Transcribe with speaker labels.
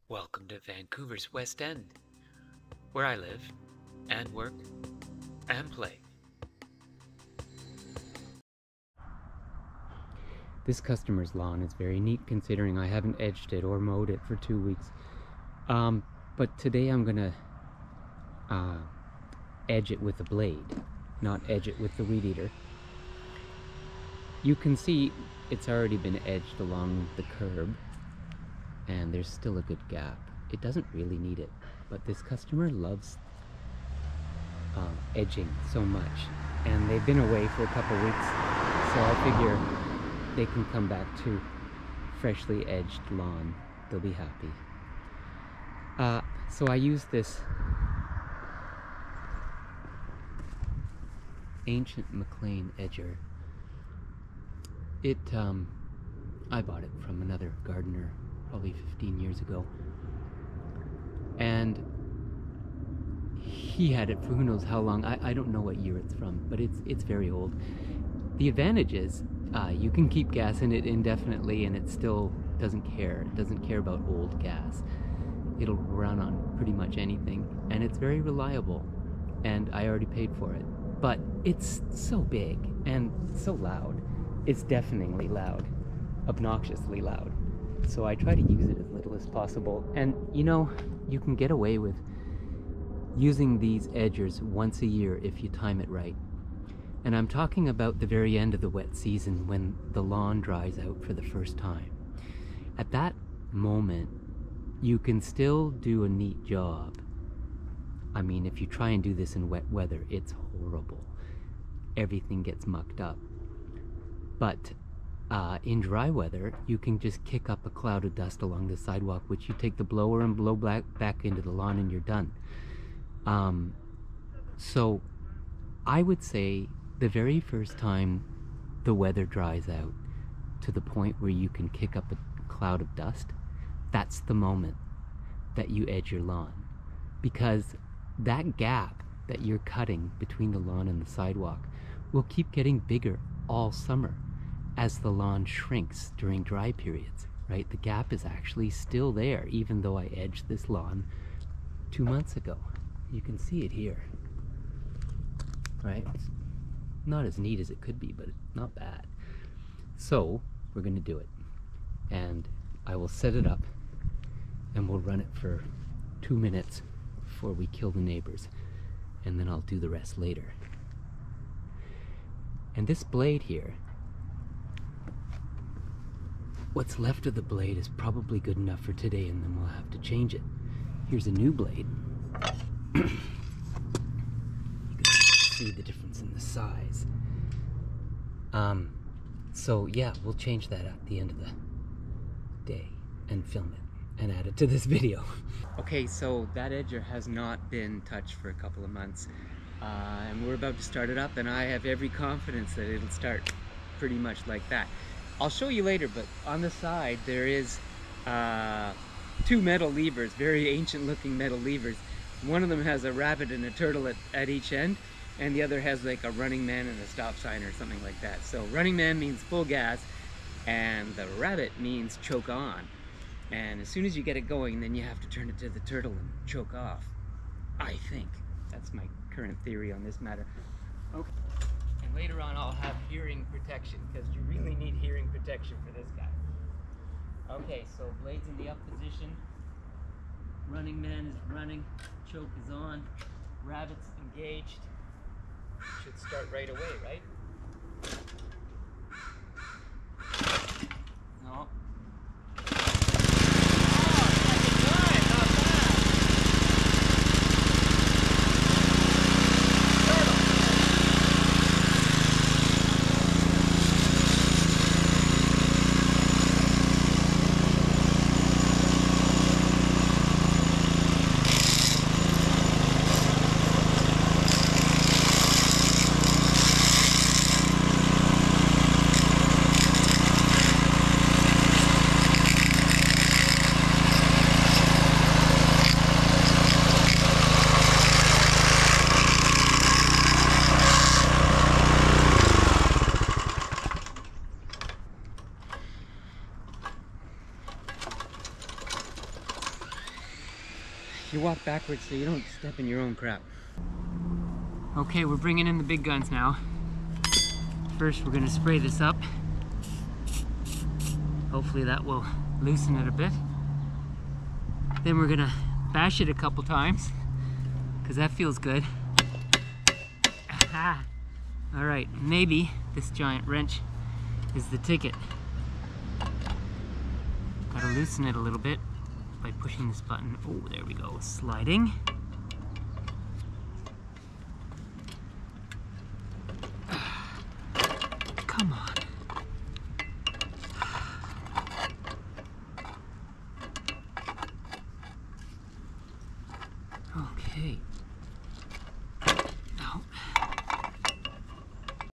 Speaker 1: Welcome to Vancouver's West End, where I live and work and play. This customer's lawn is very neat considering I haven't edged it or mowed it for 2 weeks. But today I'm gonna edge it with a blade, not edge it with the weed eater. You can see it's already been edged along the curb and there's still a good gap. It doesn't really need it, but this customer loves edging so much, and they've been away for a couple weeks, so I figure they can come back to freshly edged lawn. They'll be happy. So I use this ancient McLean edger. I bought it from another gardener probably 15 years ago, and he had it for who knows how long. I don't know what year it's from, but it's very old. The advantage is you can keep gas in it indefinitely and it still doesn't care. It doesn't care about old gas. It'll run on pretty much anything, and it's very reliable, and I already paid for it. But it's so big and so loud. It's deafeningly loud, obnoxiously loud. So I try to use it as little as possible. And you know, you can get away with using these edgers once a year if you time it right. And I'm talking about the very end of the wet season when the lawn dries out for the first time. At that moment, you can still do a neat job. I mean, if you try and do this in wet weather, it's horrible. Everything gets mucked up. But in dry weather, you can just kick up a cloud of dust along the sidewalk, which you take the blower and blow back into the lawn, and you're done. So I would say the very first time the weather dries out to the point where you can kick up a cloud of dust, that's the moment that you edge your lawn, because that gap that you're cutting between the lawn and the sidewalk will keep getting bigger all summer as the lawn shrinks during dry periods, right? The gap is actually still there, even though I edged this lawn 2 months ago. You can see it here, right? It's not as neat as it could be, but not bad. So we're gonna do it, and I will set it up and we'll run it for 2 minutes before we kill the neighbors, and then I'll do the rest later. And this blade here, what's left of the blade is probably good enough for today, and then we'll have to change it. Here's a new blade. You can see the difference in the size. So yeah, we'll change that at the end of the day and film it and add it to this video. Okay, so that edger has not been touched for a couple of months, and we're about to start it up, and I have every confidence that it'll start pretty much like that. I'll show you later, but on the side there is 2 metal levers, very ancient looking metal levers. One of them has a rabbit and a turtle at each end, and the other has like a running man and a stop sign or something like that. So running man means full gas, and the rabbit means choke on. And as soon as you get it going, then you have to turn it to the turtle and choke off. I think. That's my current theory on this matter. Okay. And later on I'll have hearing protection, because you really need hearing protection for this guy. Okay, so blade's in the up position. Running man is running. Choke is on. Rabbit's engaged. Should start right away, right? No. You walk backwards so you don't step in your own crap. Okay, we're bringing in the big guns now. First, we're gonna spray this up. Hopefully that will loosen it a bit. Then we're gonna bash it a couple times, because that feels good. Aha! All right, maybe this giant wrench is the ticket. Gotta loosen it a little bit by pushing this button. Oh, there we go, sliding. Come on.